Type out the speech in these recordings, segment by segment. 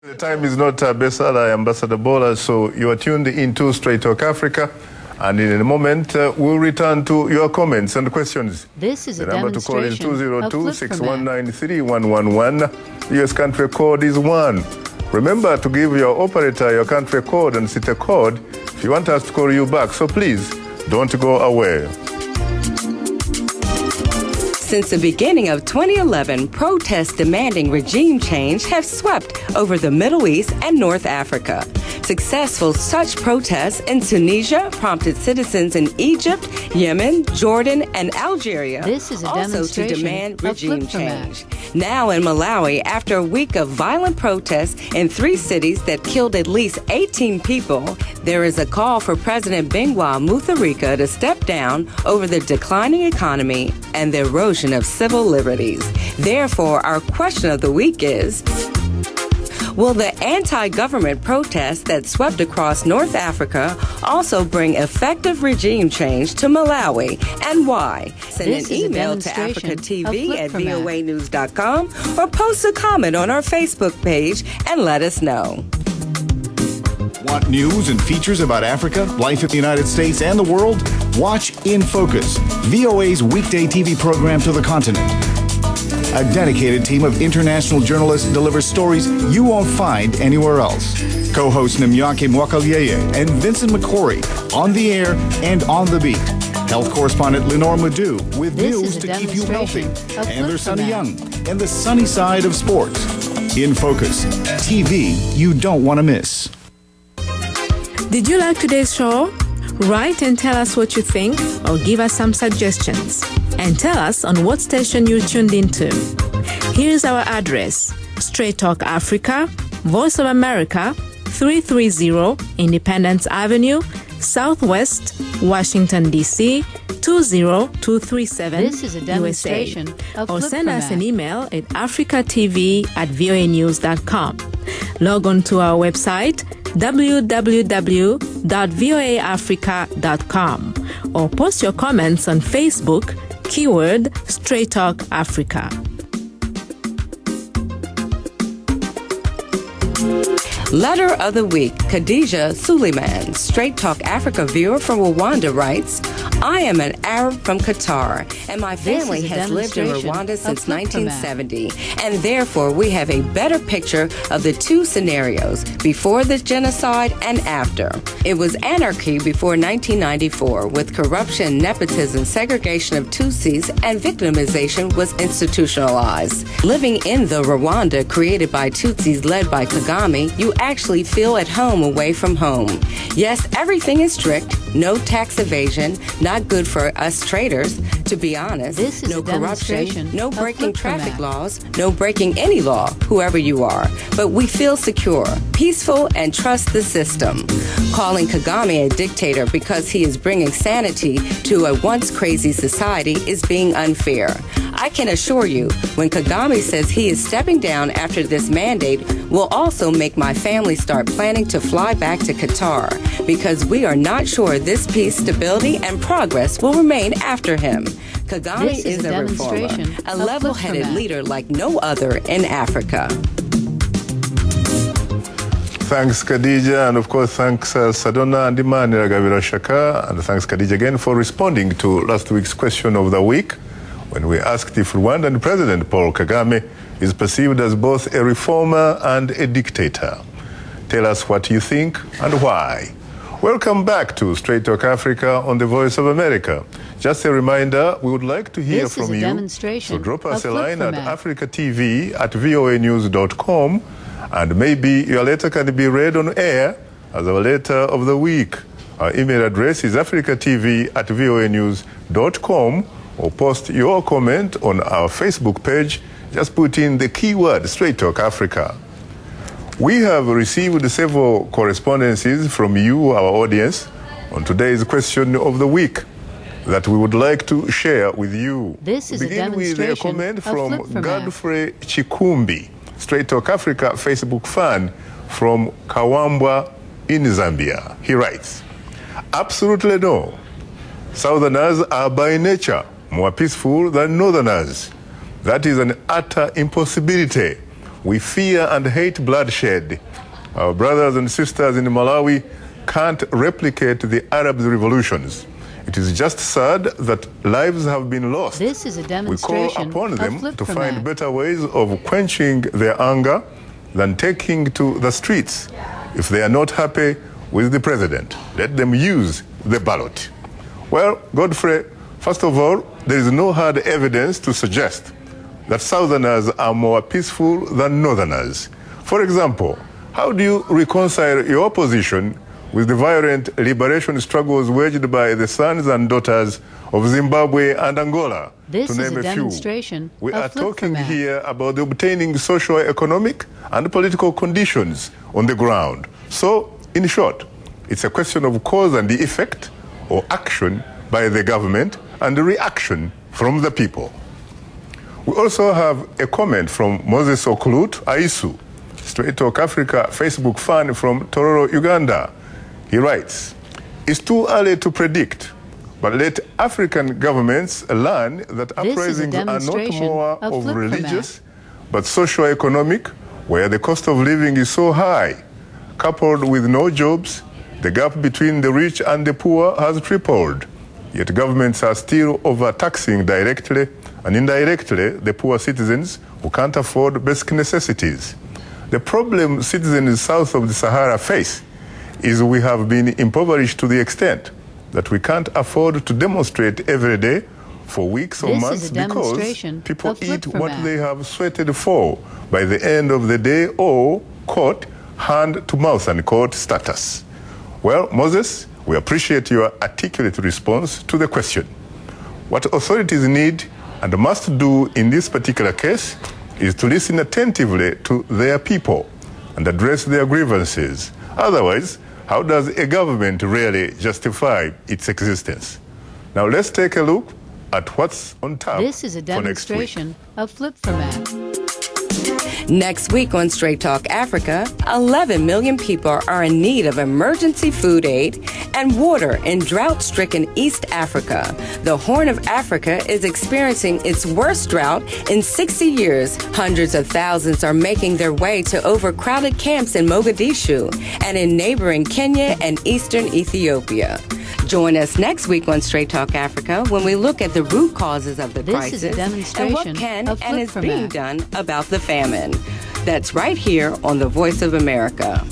The time is not Besala, Ambassador Bola, so you are tuned into Straight Talk Africa, and in a moment we'll return to your comments and questions. This is the a number to call is demonstration 202-619-3111. The US country code is 1. Remember to give your operator your country code and city code if you want us to call you back, so please don't go away. Since the beginning of 2011, protests demanding regime change have swept over the Middle East and North Africa. Successful such protests in Tunisia prompted citizens in Egypt, Yemen, Jordan, and Algeria also to demand regime change. Now in Malawi, after a week of violent protests in 3 cities that killed at least 18 people, there is a call for President Bingwa Mutharika to step down over the declining economy and the erosion of civil liberties. Therefore, our question of the week is, will the anti-government protests that swept across North Africa also bring effective regime change to Malawi, and why? Send an email to africatv@voanews.com or post a comment on our Facebook page and let us know. Want news and features about Africa, life in the United States, and the world? Watch In Focus, VOA's weekday TV program to the continent. A dedicated team of international journalists delivers stories you won't find anywhere else. Co-hosts Nimyake Mwakalyeye and Vincent McCory on the air and on the beat. Health correspondent Lenore Madu with news to keep you healthy. And there's Sunny Young and the sunny side of sports. In Focus, TV you don't want to miss. Did you like today's show? Write and tell us what you think, or give us some suggestions. And tell us on what station you tuned into. Here's our address: Straight Talk Africa, Voice of America, 330 Independence Avenue, Southwest, Washington, D.C., 20237 This is a demonstration USA. Or send us an email at africatv@voanews.com. Log on to our website, www.voaafrica.com, or post your comments on Facebook, keyword Straight Talk Africa. Letter of the Week. Khadija Suleiman, Straight Talk Africa viewer from Rwanda, writes, I am an Arab from Qatar, and my family has lived in Rwanda since 1970, and therefore we have a better picture of the 2 scenarios, before the genocide and after. It was anarchy before 1994, with corruption, nepotism, segregation of Tutsis, and victimization was institutionalized. Living in the Rwanda created by Tutsis led by Kagame, you actually feel at home away from home. Yes, everything is strict, no tax evasion, not good for us traders, to be honest. This is no corruption, no breaking traffic Map. laws, no breaking any law, whoever you are. But we feel secure, peaceful, and trust the system. Calling Kagame a dictator because he is bringing sanity to a once crazy society is being unfair. I can assure you, when Kagame says he is stepping down after this mandate, will also make my family start planning to fly back to Qatar, because we are not sure this peace, stability, and progress will remain after him. Kagame is a reformer, a level-headed leader like no other in Africa. Thanks, Khadija, and of course, thanks Sadona Ndimani Ragavira Shaka, and thanks, Khadija, again for responding to last week's question of the week, when we asked if Rwandan President Paul Kagame is perceived as both a reformer and a dictator. Tell us what you think and why. Welcome back to Straight Talk Africa on the Voice of America. Just a reminder, we would like to hear from you, so drop us a line at africatv@voanews.com, and maybe your letter can be read on air as our letter of the week. Our email address is africatv@voanews.com, or post your comment on our Facebook page. Just put in the keyword Straight Talk Africa. We have received several correspondences from you, our audience, on today's question of the week that we would like to share with you. This is Begin a demonstration with a comment from of Godfrey Chikumbi, Straight Talk Africa Facebook fan from Kawambwa in Zambia. He writes, absolutely no. Southerners are by nature more peaceful than Northerners. That is an utter impossibility. We fear and hate bloodshed. Our brothers and sisters in Malawi can't replicate the Arab revolutions. It is just sad that lives have been lost. This is a demonstration. We call upon them to find better ways of quenching their anger than taking to the streets. If they are not happy with the president, let them use the ballot. Well, Godfrey, first of all, there is no hard evidence to suggest that Southerners are more peaceful than Northerners. For example, how do you reconcile your position with the violent liberation struggles waged by the sons and daughters of Zimbabwe and Angola, to name a few? We are talking here about obtaining socio-economic and political conditions on the ground. So, in short, it's a question of cause and effect, or action by the government and the reaction from the people. We also have a comment from Moses Okulut Aisu, Straight Talk Africa Facebook fan from Tororo, Uganda. He writes, "It's too early to predict, but let African governments learn that uprisings are not more of religious, but socio-economic, where the cost of living is so high. Coupled with no jobs, the gap between the rich and the poor has tripled. Yet governments are still overtaxing directly and indirectly the poor citizens who can't afford basic necessities. The problem citizens south of the Sahara face is we have been impoverished to the extent that we can't afford to demonstrate every day for weeks or months because people eat what they have sweated for by the end of the day, or quote, hand-to-mouth and quote status." Well, Moses, we appreciate your articulate response to the question. What authorities need and must do in this particular case is to listen attentively to their people and address their grievances. Otherwise, how does a government really justify its existence? Now let's take a look at what's on tap. This is a demonstration of flip format. Next week on Straight Talk Africa, 11 million people are in need of emergency food aid and water in drought-stricken East Africa. The Horn of Africa is experiencing its worst drought in 60 years. Hundreds of thousands are making their way to overcrowded camps in Mogadishu and in neighboring Kenya and eastern Ethiopia. Join us next week on Straight Talk Africa when we look at the root causes of the crisis and what can and is being done about the famine. That's right here on The Voice of America.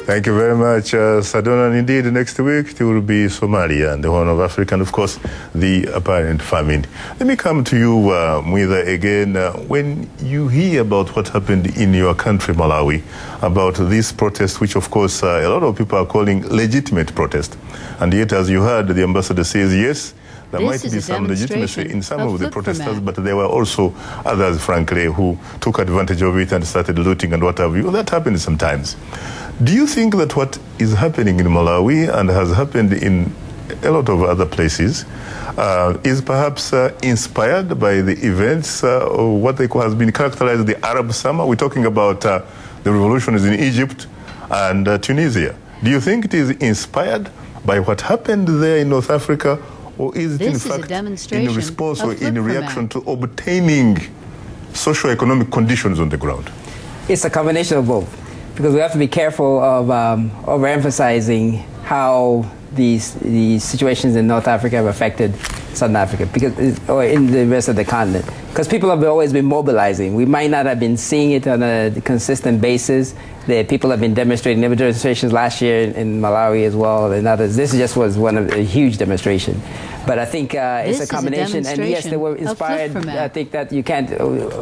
Thank you very much, Sadona. And indeed, next week it will be Somalia and the Horn of Africa, and of course, the apparent famine. Let me come to you, Mwitha, again. When you hear about what happened in your country, Malawi, about this protest, which of course a lot of people are calling legitimate protest, and yet, as you heard, the ambassador says, yes, there might be some legitimacy in some of the protesters, but there were also others, frankly, who took advantage of it and started looting and what have you. That happens sometimes. Do you think that what is happening in Malawi and has happened in a lot of other places is perhaps inspired by the events of what has been characterized as the Arab Summer? We're talking about the revolutions in Egypt and Tunisia. Do you think it is inspired by what happened there in North Africa, or is it in fact in response or in reaction to obtaining socio-economic conditions on the ground? It's a combination of both, because we have to be careful of overemphasizing how these situations in North Africa have affected Southern Africa, or in the rest of the continent. Because people have always been mobilizing. We might not have been seeing it on a consistent basis. The people have been demonstrating. There were demonstrations last year in Malawi as well, and others. This just was one of a huge demonstration. But I think it's a combination, and yes, they were inspired. I think that you can't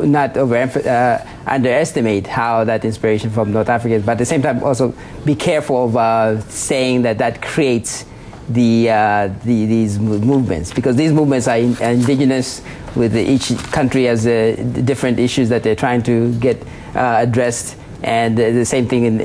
not underestimate how that inspiration from North Africa is, but at the same time also be careful of saying that creates these movements, because these movements are indigenous, with each country has different issues that they're trying to get addressed. And the same thing in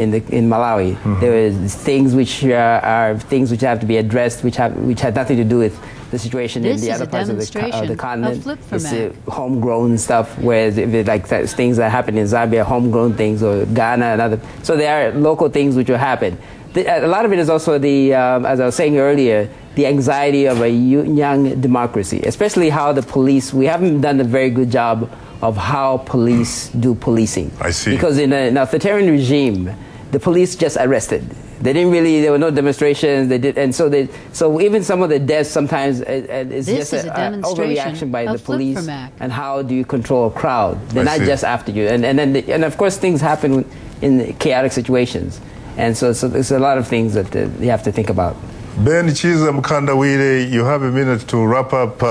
Malawi. Mm-hmm. There are things which are things which have to be addressed, which had nothing to do with the situation in the other parts of the continent. It's homegrown stuff, where like things that happen in Zambia, homegrown things, or Ghana and other. So there are local things which will happen. A lot of it is also as I was saying earlier, the anxiety of a young democracy, especially how the police. We haven't done a very good job of how police do policing. I see. Because in an authoritarian regime, the police just arrested. They didn't really, there were no demonstrations, they did, and so even some of the deaths sometimes it's just an overreaction by the police. And how do you control a crowd? They're not just after you. And of course things happen in chaotic situations. And so there's a lot of things that you have to think about. Ben Chiza Mukandawire, you have a minute to wrap up.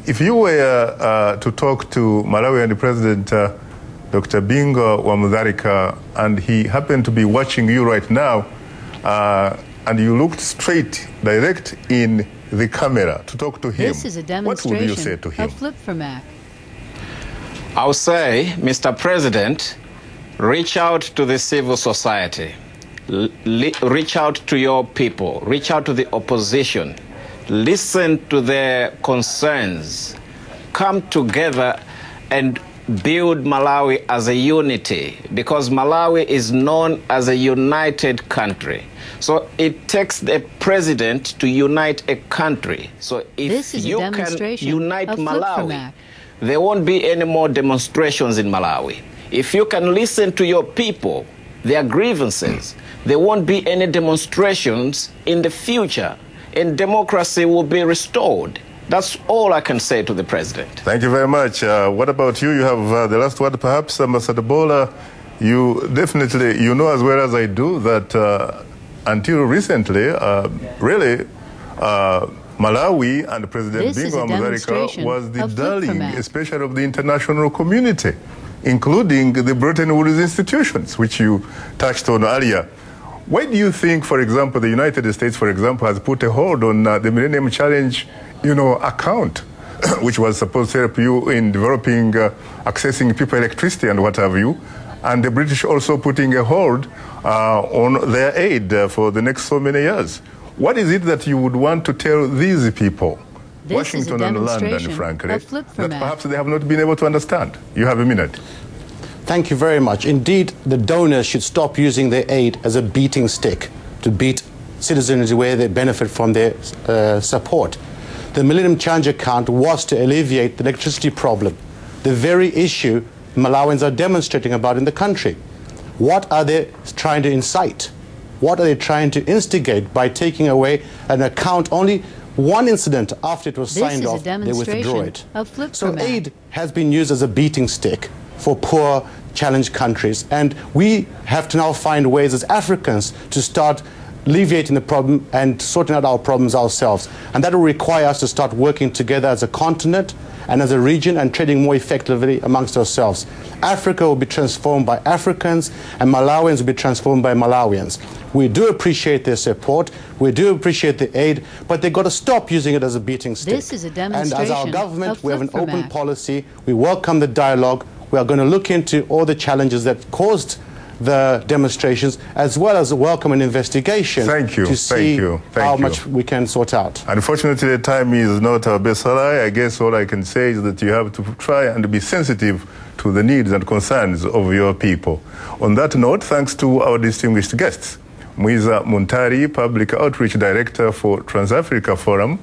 If you were to talk to Malawian President Dr. Bingu wa Mutharika, and he happened to be watching you right now, and you looked straight, direct in the camera to talk to him, this is a demonstration what would you say to him? Of Flip for Mac. I'll say, Mr. President, reach out to the civil society. Reach out to your people, reach out to the opposition, listen to their concerns, come together and build Malawi as a unity, because Malawi is known as a united country. So it takes the president to unite a country. So if you can unite Malawi, there won't be any more demonstrations in Malawi. If you can listen to your people, their grievances, there won't be any demonstrations in the future, and democracy will be restored. That's all I can say to the president. Thank you very much. What about you? You have the last word, perhaps, Ambassador Bola. You definitely, you know as well as I do that until recently, really, Malawi and President Bingu wa Mutharika was the darling, especially of the international community, including the Bretton Woods institutions, which you touched on earlier. Why do you think, for example, the United States, for example, has put a hold on the Millennium Challenge, account, which was supposed to help you in developing, accessing people electricity and what have you, and the British also putting a hold on their aid for the next so many years? What is it that you would want to tell these people, Washington and London, frankly, that perhaps they have not been able to understand? You have a minute. Thank you very much. Indeed, the donors should stop using their aid as a beating stick to beat citizens where they benefit from their support. The Millennium Challenge account was to alleviate the electricity problem, the very issue Malawians are demonstrating about in the country. What are they trying to incite? What are they trying to instigate by taking away an account only one incident after it was signed off, they withdraw it? So aid has been used as a beating stick for poor, challenged countries. And we have to now find ways as Africans to start alleviating the problem and sorting out our problems ourselves. And that will require us to start working together as a continent and as a region and trading more effectively amongst ourselves. Africa will be transformed by Africans, and Malawians will be transformed by Malawians. We do appreciate their support, we do appreciate the aid, but they've got to stop using it as a beating stick. This is a demonstration. And as our government, we have an open policy. We welcome the dialogue. We are going to look into all the challenges that caused the demonstrations, as well as welcome an investigation to see how much we can sort out. Unfortunately, the time is not our best ally. I guess all I can say is that you have to try and be sensitive to the needs and concerns of your people. On that note, thanks to our distinguished guests, Mwiza Muntari, Public Outreach Director for Trans-Africa Forum,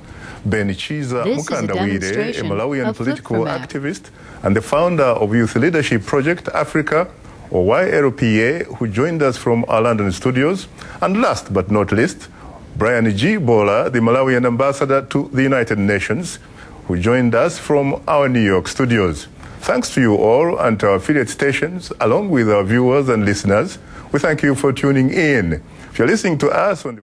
Ben Chiza Mukandawire, a Malawian political activist and the founder of Youth Leadership Project Africa, or YLPA, who joined us from our London studios. And last but not least, Brian G. Bola, the Malawian ambassador to the United Nations, who joined us from our New York studios. Thanks to you all and to our affiliate stations, along with our viewers and listeners. We thank you for tuning in. If you're listening to us on